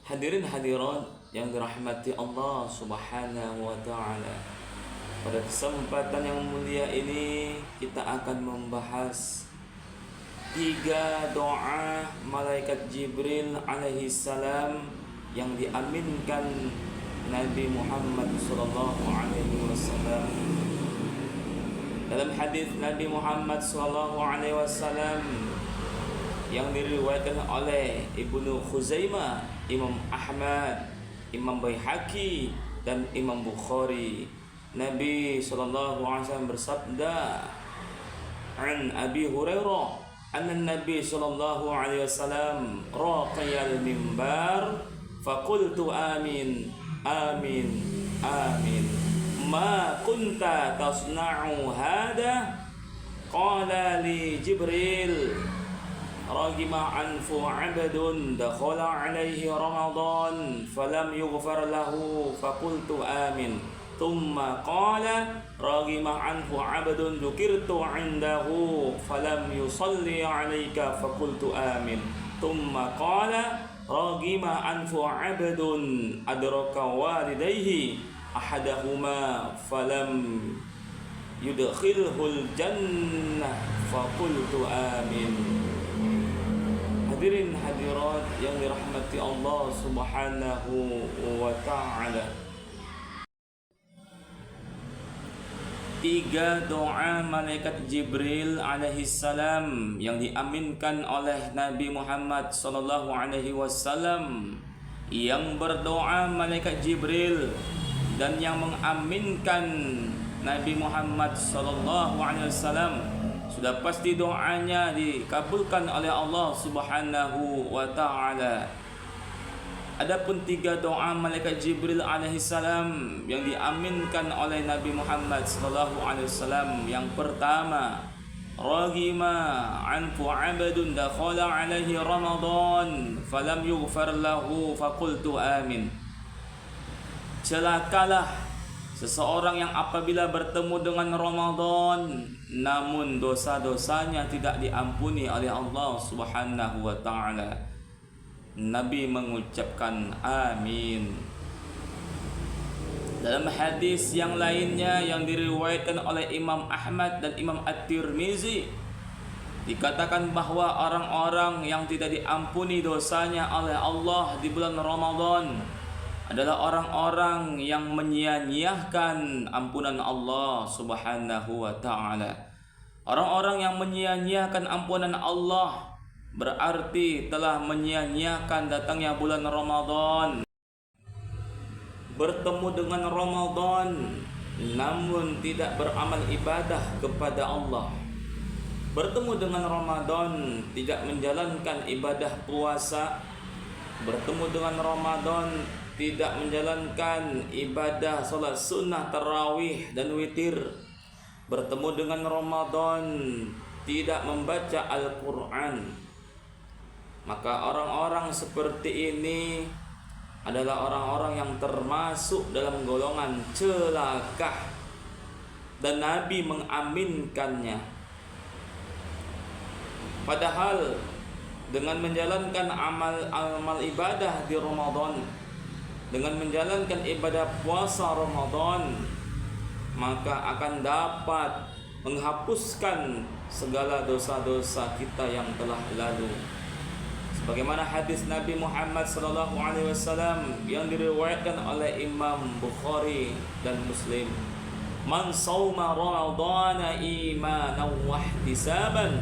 Hadirin hadirat yang dirahmati Allah Subhanahu wa taala. Pada kesempatan yang mulia ini kita akan membahas 3 doa malaikat Jibril alaihi salam yang diaminkan Nabi Muhammad sallallahu alaihi wasallam. Dalam hadis Nabi Muhammad sallallahu alaihi wasallam yang diriwayatkan oleh Ibnu Khuzaimah, Imam Ahmad, Imam Baihaqi dan Imam Bukhari, Nabi sallallahu alaihi wasallam bersabda, "An Abi Hurairah anna Nabi sallallahu alaihi wasallam raqiyal mimbar faqultu amin amin amin ma kunta tasna'u hada qala li Jibril رغم عنف عبد دخل عليه رمضان فلم يغفر له فقلت آمين ثم قال رغم عنه عبد ذكرت عنده فلم يصلي عليك فقلت آمين ثم قال رغم عنف عبد أدرك والديه أحدهما فلم يدخله الجنة فقلت آمين." Hadirin hadirat yang dirahmati Allah Subhanahu wa taala. 3 doa malaikat Jibril alaihi salam yang diaminkan oleh Nabi Muhammad sallallahu alaihi wasallam. Yang berdoa malaikat Jibril dan yang mengaminkan Nabi Muhammad sallallahu alaihi wasallam, sudah pasti doanya dikabulkan oleh Allah Subhanahu wa taala. Adapun 3 doa malaikat Jibril alaihi salam yang diaminkan oleh Nabi Muhammad sallallahu alaihi wasallam. Yang pertama, raghima anfu 'abdun dakhala alaihi ramadan falam yughfar lahu faqultu amin. Celakalah seseorang yang apabila bertemu dengan Ramadan namun dosa-dosanya tidak diampuni oleh Allah Subhanahu wa taala. Nabi mengucapkan amin. Dalam hadis yang lainnya yang diriwayatkan oleh Imam Ahmad dan Imam At-Tirmizi, dikatakan bahwa orang-orang yang tidak diampuni dosanya oleh Allah di bulan Ramadan adalah orang-orang yang menyia-nyiakan ampunan Allah Subhanahu wa taala. Orang-orang yang menyia-nyiakan ampunan Allah berarti telah menyia-nyiakan datangnya bulan Ramadan. Bertemu dengan Ramadan namun tidak beramal ibadah kepada Allah. Bertemu dengan Ramadan tidak menjalankan ibadah puasa. Bertemu dengan Ramadan tidak menjalankan ibadah salat sunnah tarawih dan witir. Bertemu dengan Ramadan tidak membaca Al-Quran. Maka orang-orang seperti ini adalah orang-orang yang termasuk dalam golongan celaka, dan Nabi mengaminkannya. Padahal dengan menjalankan amal ibadah di Ramadan, dengan menjalankan ibadah puasa Ramadan, maka akan dapat menghapuskan segala dosa-dosa kita yang telah lalu. Sebagaimana hadis Nabi Muhammad sallallahu alaihi wasallam yang diriwayatkan oleh Imam Bukhari dan Muslim, "Man shauma ramadhana imanan wa ihtisaban,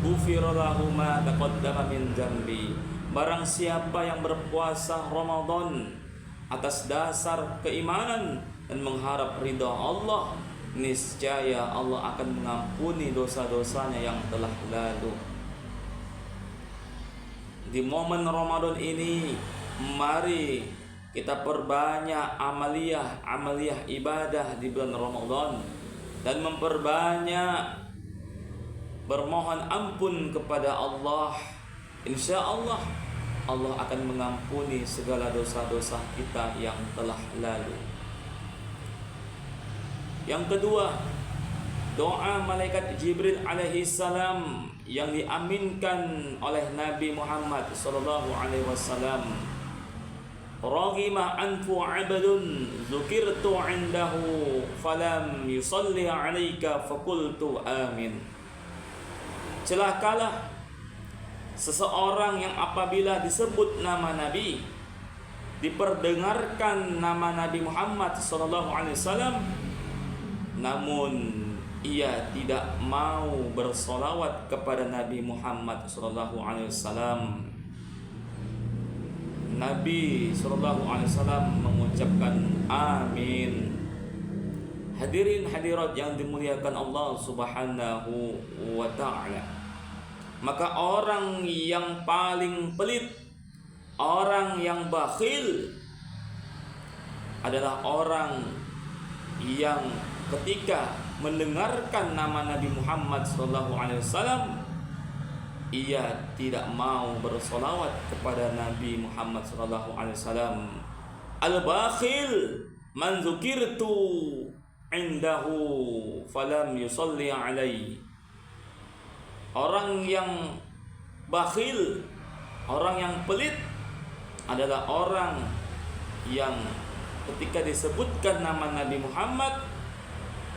ghufira lahu ma taqaddama min dzambi." Barang siapa yang berpuasa Ramadan atas dasar keimanan dan mengharap ridha Allah, niscaya Allah akan mengampuni dosa-dosanya yang telah lalu. Di momen Ramadan ini, mari kita perbanyak amaliyah ibadah di bulan Ramadan dan memperbanyak bermohon ampun kepada Allah. Insya Allah akan mengampuni segala dosa-dosa kita yang telah lalu. Yang kedua, doa malaikat Jibril alaihi salam yang diaminkan oleh Nabi Muhammad sallallahu alaihi wasallam. raghima anfu 'abdun dzukirtu 'indahu falam yusalli 'alaika faqultu amin. Celakalah seseorang yang apabila disebut nama Nabi, diperdengarkan nama Nabi Muhammad SAW, namun ia tidak mau bersolawat kepada Nabi Muhammad SAW. Nabi SAW mengucapkan amin. Hadirin hadirat yang dimuliakan Allah Subhanahu wa ta'ala, maka orang yang paling pelit, orang yang bakhil adalah orang yang ketika mendengarkan nama Nabi Muhammad SAW, ia tidak mau bersolawat kepada Nabi Muhammad SAW. Al-bakhil man dzukirtu indahu falam yusalli alaihi. Orang yang bakhil, orang yang pelit adalah orang yang ketika disebutkan nama Nabi Muhammad,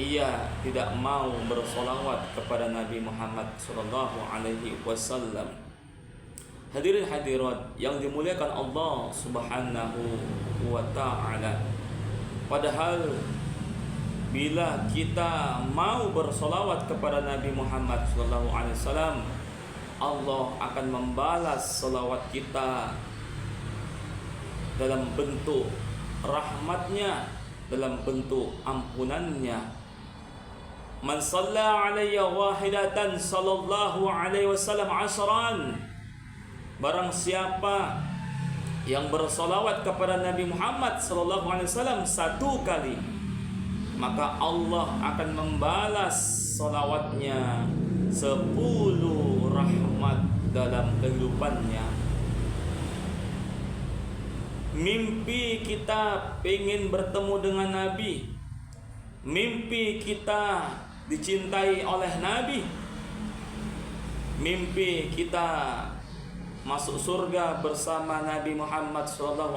ia tidak mau bersolawat kepada Nabi Muhammad SAW. Hadirin hadirat yang dimuliakan Allah Subhanahu wa ta'ala, padahal bila kita mau bersolawat kepada Nabi Muhammad SAW, Allah akan membalas solawat kita dalam bentuk rahmatnya, dalam bentuk ampunannya. Man shalla alayya wahidatan sallallahu alaihi wasallam asran. Barang siapa yang bersolawat kepada Nabi Muhammad sallallahu alaihi wasallam satu kali, maka Allah akan membalas solawatnya 10 rahmat dalam kehidupannya. Mimpi kita ingin bertemu dengan Nabi, mimpi kita dicintai oleh Nabi, mimpi kita masuk surga bersama Nabi Muhammad SAW,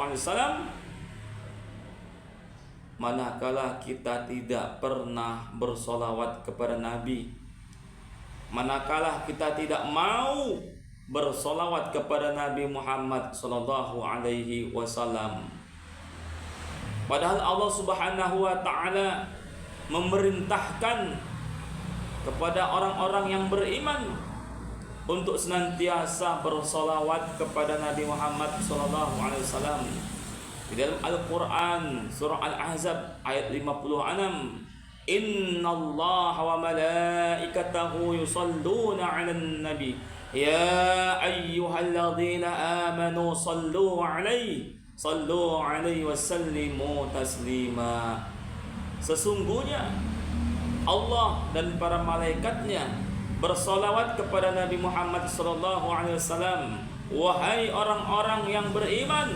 manakala kita tidak pernah bersolawat kepada Nabi, manakala kita tidak mau bersolawat kepada Nabi Muhammad SAW. Padahal Allah Subhanahu wa ta'ala memerintahkan kepada orang-orang yang beriman untuk senantiasa bersolawat kepada Nabi Muhammad SAW. Di dalam Al-Quran surah Al-Ahzab ayat 56, Innallaha wa malaikatahu yusalluna 'alan nabi ya ayyuhalladzina amanu sallu 'alaihi wa sallimu taslima. Sesungguhnya Allah dan para malaikatnya bersolawat kepada Nabi Muhammad SAW. Wahai orang-orang yang beriman,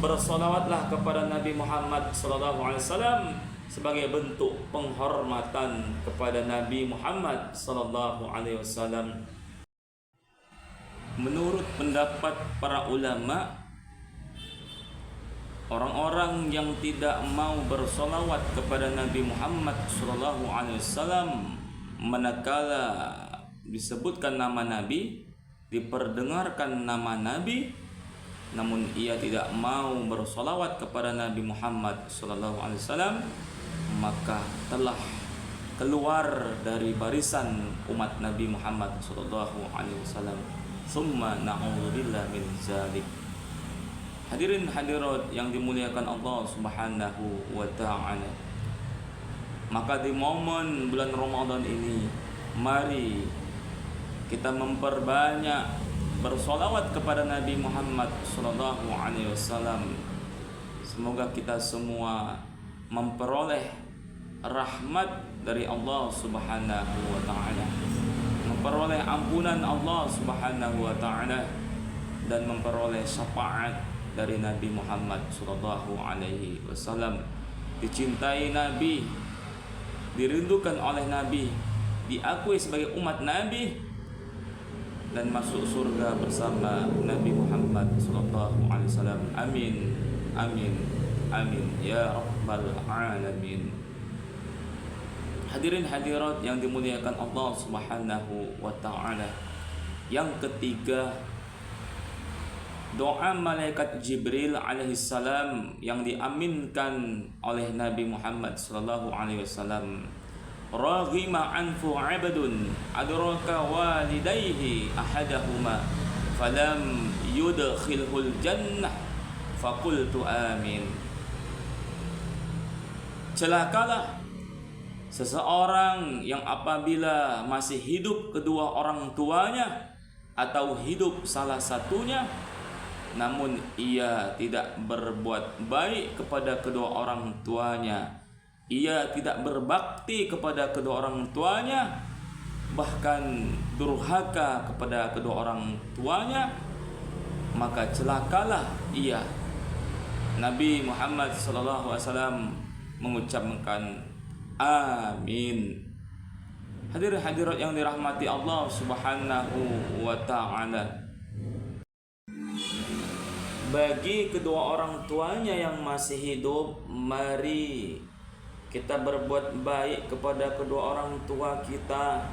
bersolawatlah kepada Nabi Muhammad SAW sebagai bentuk penghormatan kepada Nabi Muhammad SAW. Menurut pendapat para ulama, orang-orang yang tidak mau bersolawat kepada Nabi Muhammad SAW manakala disebutkan nama Nabi, diperdengarkan nama Nabi, namun ia tidak mau bersolawat kepada Nabi Muhammad SAW, maka telah keluar dari barisan umat Nabi Muhammad SAW. Summa na'udzubillah min dzalik. Hadirin hadirat yang dimuliakan Allah Subhanahu wa ta'ala, maka di momen bulan Ramadan ini, mari kita memperbanyak bersolawat kepada Nabi Muhammad SAW. Semoga kita semua memperoleh rahmat dari Allah Subhanahu wa ta'ala, memperoleh ampunan Allah Subhanahu wa ta'ala, dan memperoleh syafaat dari Nabi Muhammad SAW. Dicintai Nabi, dirindukan oleh Nabi, diakui sebagai umat Nabi, dan masuk surga bersama Nabi Muhammad SAW. Amin Amin. Amin ya rabbal alamin. Hadirin hadirat yang dimuliakan Allah Subhanahu wa taala. Yang ketiga, doa malaikat Jibril alaihissalam yang diaminkan oleh Nabi Muhammad sallallahu alaihi wasallam. Raghima anfu 'abdun adraka walidayhi ahadahuma falam yudkhilhul jannah faqultu amin. Celakalah seseorang yang apabila masih hidup kedua orang tuanya atau hidup salah satunya, namun ia tidak berbuat baik kepada kedua orang tuanya, ia tidak berbakti kepada kedua orang tuanya, bahkan durhaka kepada kedua orang tuanya, maka celakalah ia. Nabi Muhammad SAW mengucapkan amin. Hadirin hadirat yang dirahmati Allah Subhanahu wa taala. Bagi kedua orang tuanya yang masih hidup, mari kita berbuat baik kepada kedua orang tua kita,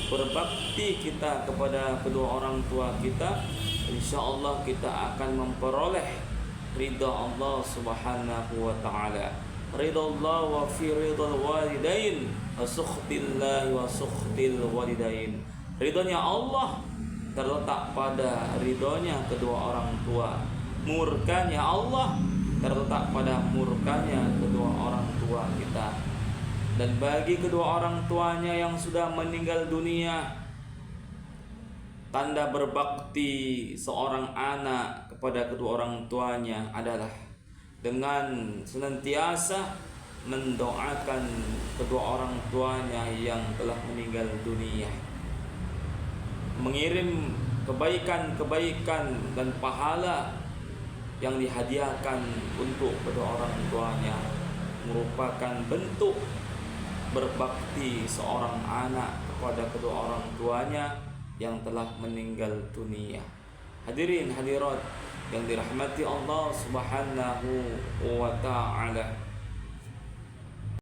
berbakti kita kepada kedua orang tua kita. Insyaallah kita akan memperoleh ridha Allah Subhanahu wa taala. Ridha Allah wa fi ridhal walidain wa sukhtillahi wa sukhtil walidain. Ridhonya Allah terletak pada ridhonya kedua orang tua. Murkanya Allah terletak pada murkanya kedua orang tua kita. Dan bagi kedua orang tuanya yang sudah meninggal dunia, tanda berbakti seorang anak kepada kedua orang tuanya adalah dengan senantiasa mendoakan kedua orang tuanya yang telah meninggal dunia, mengirim kebaikan-kebaikan dan pahala yang dihadiahkan untuk kedua orang tuanya, merupakan bentuk berbakti seorang anak kepada kedua orang tuanya yang telah meninggal dunia. Hadirin hadirat yang dirahmati Allah Subhanahu wa taala.